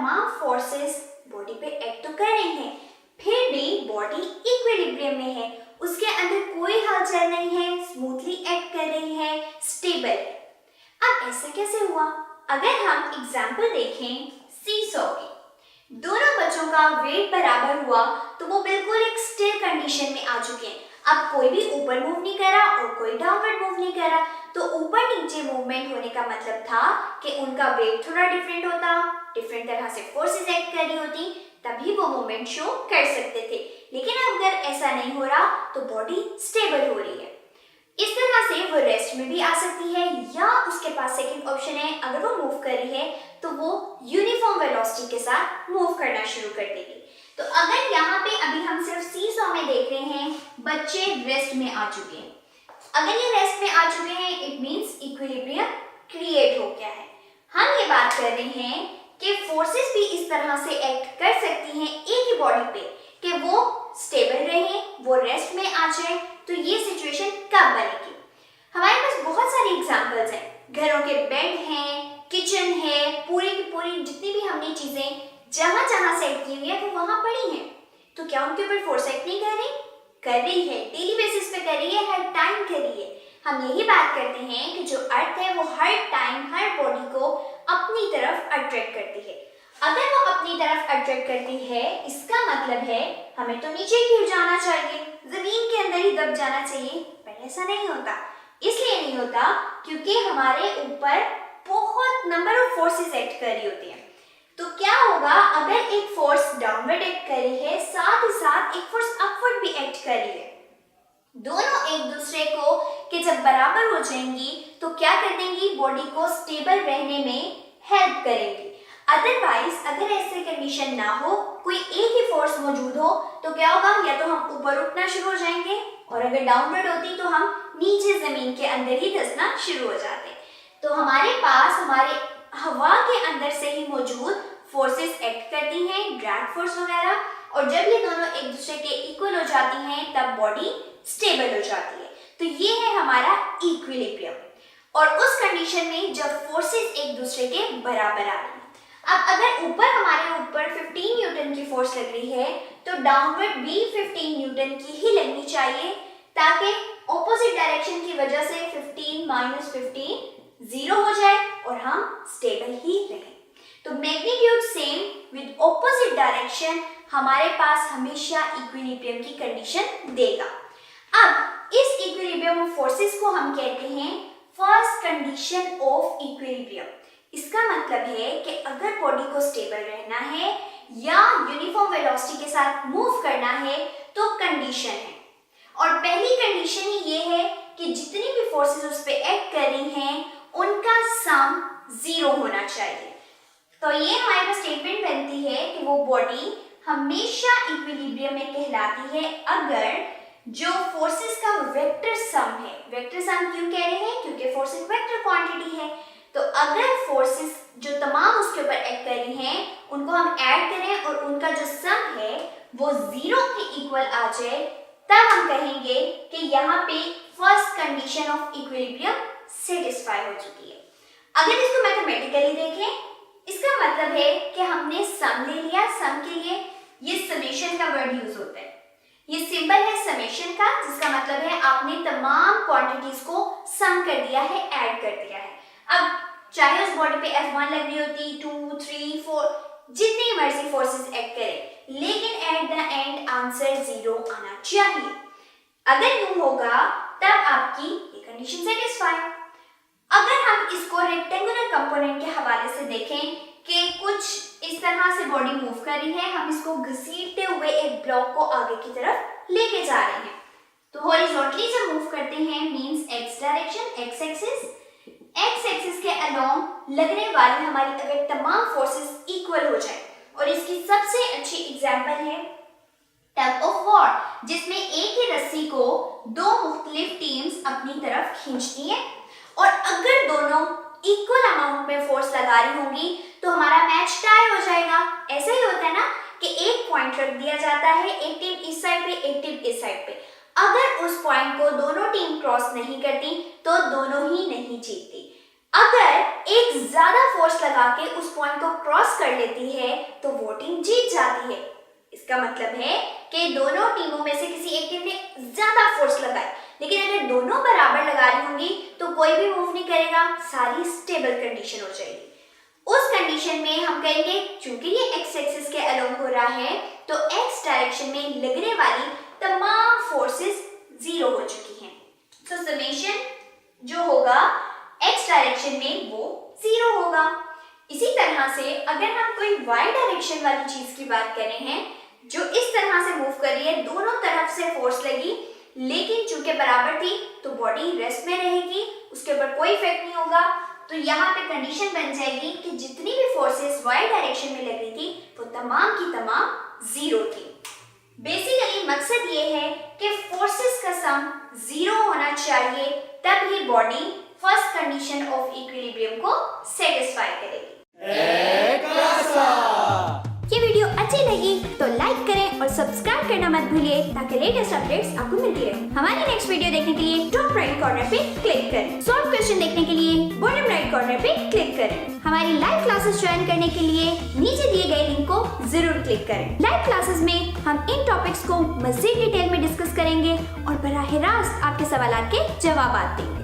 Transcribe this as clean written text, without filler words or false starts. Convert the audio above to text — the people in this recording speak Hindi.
तमाम फोर्सेस बॉडी पे एक्ट तो कर रही हैं, फिर भी बॉडी इक्विलिब्रियम में है, उसके अंदर कोई हलचल नहीं है, स्मूथली एक्ट कर रही है, स्टेबल है। अब ऐसा कैसे हुआ? अगर हम एग्जाम्पल देखें सीसॉ की, दोनों बच्चों का वेट बराबर हुआ तो वो बिल्कुल एक स्टिल कंडीशन में आ चुके हैं। अब कोई भी ऊपर मूव नहीं कर रहा और कोई डाउनवर्ड मूव नहीं कर रहा, तो ऊपर नीचे मूवमेंट होने का मतलब था कि उनका वेट थोड़ा डिफरेंट होता, डिफरेंट तरह से फोर्सेस एक्ट कर रही होती, तभी वो मूवमेंट शो कर सकते थे। लेकिन अगर ऐसा नहीं हो रहा तो बॉडी स्टेबल हो रही है। इस तरह से वो रेस्ट में भी आ सकती है, या उसके पास सेकंड ऑप्शन है, अगर वो मूव कर रही है तो वो यूनिफॉर्म वेलोसिटी के साथ मूव करना शुरू कर देगी। तो अगर यहाँ पे अभी हम सिर्फ सीसॉ में देख रहे हैं, बच्चे रेस्ट में आ चुके हैं। अगर ये रेस्ट में आ चुके हैं, इट मींस इक्विलिब्रियम क्रिएट हो गया है। हम ये बात कर रहे हैं कि फोर्सेस भी इस तरह से एक्ट कर सकती हैं एक ही बॉडी पे कि वो स्टेबल रहे, वो रेस्ट में आ जाए। तो ये सिचुएशन कब बनेगी? हमारे पास बहुत सारे एग्जांपल्स हैं, घरों के बेड हैं, किचन है, पूरी की पूरी जितनी भी हमने चीजें जहां जहां सेट की हुई है वो वहां पड़ी हैं। तो क्या उनके ऊपर फोर्स एक्ट नहीं कर रही? कर रही है, डेली बेसिस पे कर रही है, हर टाइम कर रही है। हम यही बात करते हैं कि जो अर्थ है वो हर टाइम हर बॉडी को अपनी तरफ अट्रैक्ट करती है। अगर वो अपनी तरफ अट्रैक्ट करती है, इसका मतलब है हमें तो नीचे गिर जाना चाहिए, जमीन के अंदर ही दब जाना चाहिए, पर ऐसा नहीं होता। इसलिए नहीं होता क्योंकि हमारे ऊपर बहुत नंबर ऑफ फोर्सेस एक्ट कर रही होती हैं। तो क्या होगा, अगर एक फोर्स डाउनवर्ड एक्ट कर रही है, साथ ही साथ एक फोर्स अपवर्ड भी एक्ट कर रही है, दोनों एक दूसरे को के जब बराबर हो जाएंगी तो क्या कर देंगी, बॉडी को स्टेबल रहने में हेल्प करेंगी। अदरवाइज अगर ऐसे कंडीशन ना हो, कोई एक ही फोर्स मौजूद हो, तो क्या होगा, या तो हम ऊपर उठना शुरू हो जाएंगे, और अगर डाउनवर्ड होती तो हम नीचे जमीन के अंदर ही धंसना शुरू हो जाते। तो हमारे पास हमारे हवा के अंदर से ही मौजूद फोर्सेस एक्ट करती हैं, ड्रैग फोर्स वगैरह, और जब ये दोनों एक दूसरे के इक्वल हो जाती हैं तब बॉडी स्टेबल हो जाती है। तो ये है हमारा इक्विलिब्रियम। और उस कंडीशन में जब फोर्सेस एक दूसरे के बराबर आ रही हैं। अब अगर ऊपर हमारे ऊपर 15 न्यूटन की फोर्स लग रही है तो डाउनवर्ड भी 15 न्यूटन की ही लगनी चाहिए, ताकि ऑपोजिट डायरेक्शन की वजह से 15 माइनस 15 जीरो हो जाए और हम स्टेबल ही रहें। तो magnitude same with opposite direction हमारे पास हमेशा इक्विलिब्रियम की कंडीशन देगा। अब इस इक्विलिब्रियम ऑफ फोर्सेस को हम कहते हैं फर्स्ट कंडीशन ऑफ इक्विलिब्रियम। इसका मतलब है कि अगर बॉडी को स्टेबल रहना है या यूनिफॉर्म वेलोसिटी के साथ मूव करना है तो कंडीशन है, और पहली कंडीशन ही ये है कि जितनी भी फोर्सेस उस पे एक्ट कर रही हैं उनका सम जीरो होना चाहिए। तो ये हमारे पास स्टेटमेंट बनती है कि वो बॉडी हमेशा इक्विलिब्रियम में कहलाती है अगर जो फोर्सेस का वेक्टर सम है। वेक्टर सम क्यों कह रहे हैं? क्योंकि फोर्स एक वेक्टर क्वांटिटी है। तो अगर फोर्सेस जो तमाम उसके ऊपर एक्ट कर रही हैं उनको हम ऐड करें और उनका जो सम है वो जीरो के इक्वल आ जाए, तब हम कहेंगे कि यहाँ पे first condition of equilibrium satisfy हो चुकी है। अगर इसको मैथमेटिकली देखें, इसका मतलब है कि हमने सम ले लिया। सम के लिए ये समेशन का वर्ड यूज होता है। ये सिंबल है समेशन का, जिसका मतलब है आपने तमाम क्वांटिटीज को सम कर दिया है, ऐड कर दिया है। अब चाहे उस बॉडी पे F1 लग रही होती, 2, 3, 4, जितनी मर्जी फोर्सेस एक्ट करें, लेकिन at the end answer zero आना चाहिए। अगर यूं होगा तब आपकी ये कंडीशन सेटिस्फाई। अगर हम इसको रेक्टेंगुलर कंपोनेंट के हवाले से देखें कि कुछ इस तरह से बॉडी मूव कर रही है, हम इसको घसीटते हुए एक ब्लॉक को आगे की तरफ लेके जा रहे हैं। तो हॉरिजॉन्टली जब मूव करते हैं means x direction, x axis के अलोंग लगने वाली हमारी अगर तमाम फोर्सेस इक्वल हो जाए, और इसकी सबसे अच्छी एग्जांपल है टग ऑफ वॉर, जिसमें एक ही रस्सी को दो मुख्तलिफ टीम्स अपनी तरफ खींचती हैं, और अगर दोनों इक्वल अमाउंट में फोर्स लगा रही होंगी तो हमारा मैच टाई हो जाएगा। ऐसा ही होता है ना कि एक पॉइंट रख दिया जाता है, एक टीम इस साइड पे, एक टीम इस साइड पे। अगर उस पॉइंट को दोनों टीम क्रॉस नहीं करती तो दोनों ही नहीं जीतती। अगर एक ज्यादा फोर्स लगा के उस पॉइंट को क्रॉस कर लेती है तो वो टीम जीत जाती है। इसका मतलब है कि दोनों टीमों में से किसी एक टीम ने ज्यादा फोर्स लगाई, लेकिन अगर दोनों बराबर लगा रही होंगी तो कोई भी मूव नहीं करेगा, सारी स्टेबल कंडीशन हो जाएगी। उस कंडीशन में हम कहेंगे चूंकि ये एक्स एक्सिस के अलोंग हो रहा है तो एक्स डायरेक्शन में लगने वाली तमाम फोर्सेस जीरो हो चुकी हैं। तो समेशन जो होगा एक्स डायरेक्शन में वो जीरो होगा। इसी तरह से अगर हम कोई वाई डायरेक्शन वाली चीज की बात कर रहे हैं जो इस तरह से मूव कर रही है, दोनों तरफ से फोर्स लगी लेकिन चूंकि बराबर थी तो बॉडी रेस्ट में रहेगी, उसके ऊपर कोई इफेक्ट नहीं होगा। तो यहाँ पे कंडीशन बन जाएगी कि जितनी भी फोर्सेस वाई डायरेक्शन में लग रही थी वो तमाम की तमाम जीरो थी। बेसिकली मकसद ये है कि फोर्सेस का सम जीरो होना चाहिए, तब ये body first condition of equilibrium को सेटिस्फाई करेगी। ये वीडियो अच्छी लगी तो लाइक करें और सब्सक्राइब करना मत भूलिए ताकि लेटेस्ट अपडेट्स आपको मिलती रहे। हमारी नेक्स्ट वीडियो देखने के लिए टॉप राइट कॉर्नर पे क्लिक करें। सॉल्व क्वेश्चन देखने के लिए बॉटम राइट कॉर्नर पे क्लिक करें। हमारी लाइव क्लासेस ज्वाइन करने के लिए नीचे दिए गए लिंक को जरूर क्लिक करें। लाइव क्लासेस में हम इन टॉपिक्स को मजीद डिटेल में डिस्कस करेंगे और बराह रास्त आपके सवालों के जवाब देंगे।